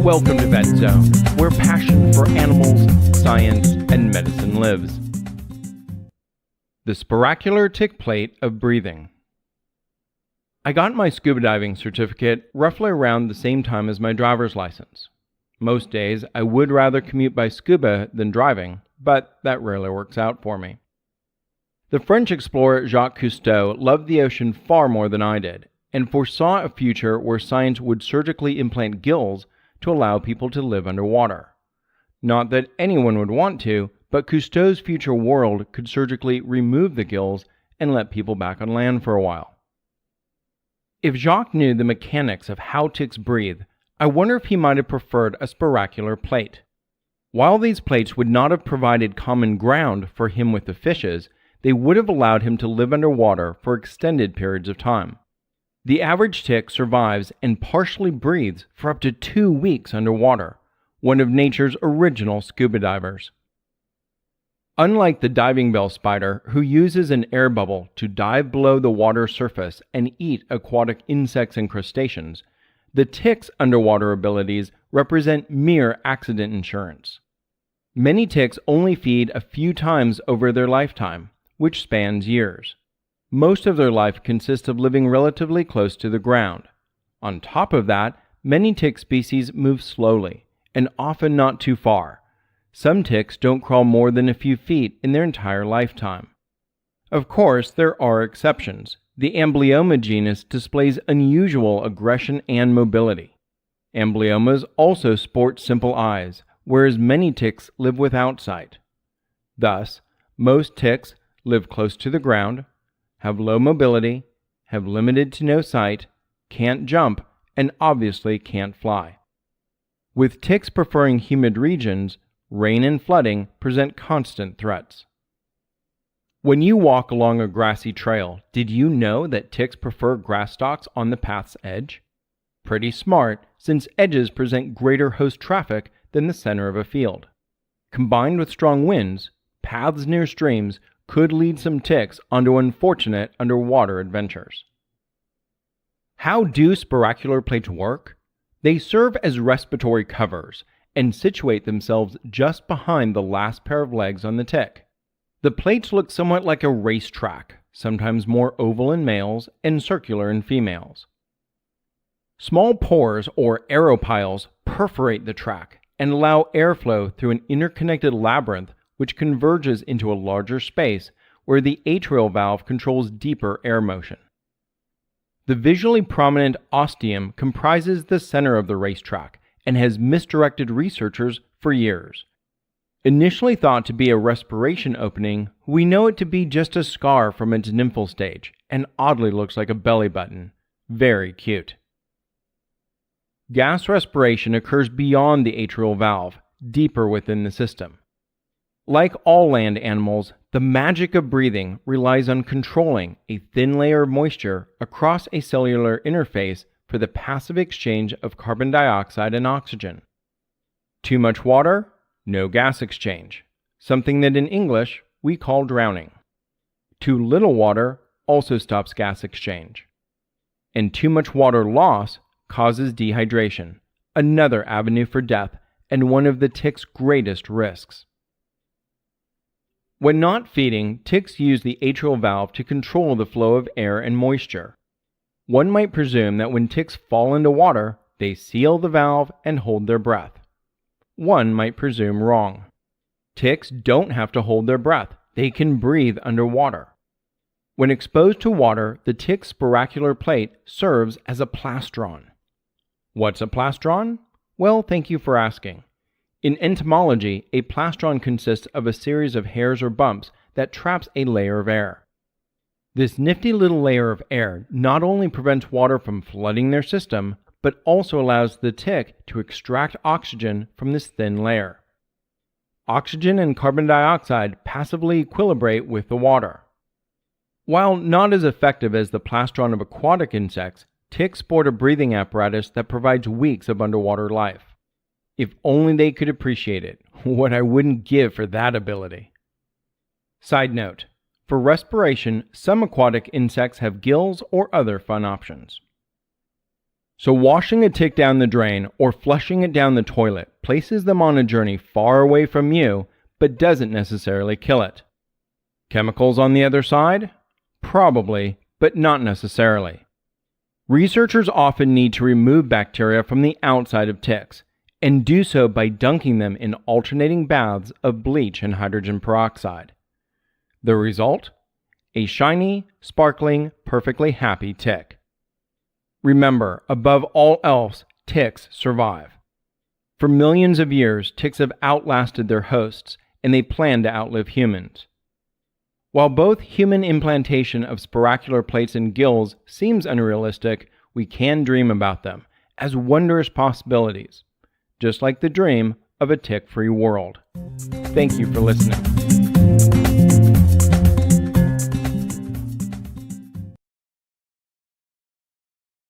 Welcome to Vet Zone, where passion for animals, science, and medicine lives. The Spiracular tick plate of breathing. I got my scuba diving certificate roughly around the same time as my driver's license. Most days, I would rather commute by scuba than driving, but that rarely works out for me. The French explorer Jacques Cousteau loved the ocean far more than I did, and foresaw a future where science would surgically implant gills to allow people to live underwater. Not that anyone would want to, but Cousteau's future world could surgically remove the gills and let people back on land for a while. If Jacques knew the mechanics of how ticks breathe, I wonder if he might have preferred a spiracular plate. While these plates would not have provided common ground for him with the fishes, they would have allowed him to live underwater for extended periods of time. The average tick survives and partially breathes for up to 2 weeks underwater, one of nature's original scuba divers. Unlike the diving bell spider, who uses an air bubble to dive below the water surface and eat aquatic insects and crustaceans, the tick's underwater abilities represent mere accident insurance. Many ticks only feed a few times over their lifetime, which spans years. Most of their life consists of living relatively close to the ground. On top of that, many tick species move slowly, and often not too far. Some ticks don't crawl more than a few feet in their entire lifetime. Of course, there are exceptions. The Amblyomma genus displays unusual aggression and mobility. Amblyomas also sport simple eyes, whereas many ticks live without sight. Thus, most ticks live close to the ground, have low mobility, have limited to no sight, can't jump, and obviously can't fly. With ticks preferring humid regions, rain and flooding present constant threats. When you walk along a grassy trail, did you know that ticks prefer grass stalks on the path's edge? Pretty smart, since edges present greater host traffic than the center of a field. Combined with strong winds, paths near streams could lead some ticks onto unfortunate underwater adventures. How do spiracular plates work? They serve as respiratory covers and situate themselves just behind the last pair of legs on the tick. The plates look somewhat like a racetrack, sometimes more oval in males and circular in females. Small pores or aeropiles perforate the track and allow airflow through an interconnected labyrinth which converges into a larger space where the atrial valve controls deeper air motion. The visually prominent ostium comprises the center of the racetrack and has misdirected researchers for years. Initially thought to be a respiration opening, we know it to be just a scar from its nymphal stage and oddly looks like a belly button. Very cute. Gas respiration occurs beyond the atrial valve, deeper within the system. Like all land animals, the magic of breathing relies on controlling a thin layer of moisture across a cellular interface for the passive exchange of carbon dioxide and oxygen. Too much water, no gas exchange, something that in English we call drowning. Too little water also stops gas exchange. And too much water loss causes dehydration, another avenue for death and one of the tick's greatest risks. When not feeding, ticks use the atrial valve to control the flow of air and moisture. One might presume that when ticks fall into water, they seal the valve and hold their breath. One might presume wrong. Ticks don't have to hold their breath. They can breathe underwater. When exposed to water, the tick's spiracular plate serves as a plastron. What's a plastron? Well, thank you for asking. In entomology, a plastron consists of a series of hairs or bumps that traps a layer of air. This nifty little layer of air not only prevents water from flooding their system, but also allows the tick to extract oxygen from this thin layer. Oxygen and carbon dioxide passively equilibrate with the water. While not as effective as the plastron of aquatic insects, ticks sport a breathing apparatus that provides weeks of underwater life. If only they could appreciate it, what I wouldn't give for that ability. Side note, for respiration, some aquatic insects have gills or other fun options. So washing a tick down the drain or flushing it down the toilet places them on a journey far away from you, but doesn't necessarily kill it. Chemicals on the other side? Probably, but not necessarily. Researchers often need to remove bacteria from the outside of ticks, and do so by dunking them in alternating baths of bleach and hydrogen peroxide. The result? A shiny, sparkling, perfectly happy tick. Remember, above all else, ticks survive. For millions of years, ticks have outlasted their hosts, and they plan to outlive humans. While both human implantation of spiracular plates and gills seems unrealistic, we can dream about them as wondrous possibilities, just like the dream of a tick-free world. Thank you for listening.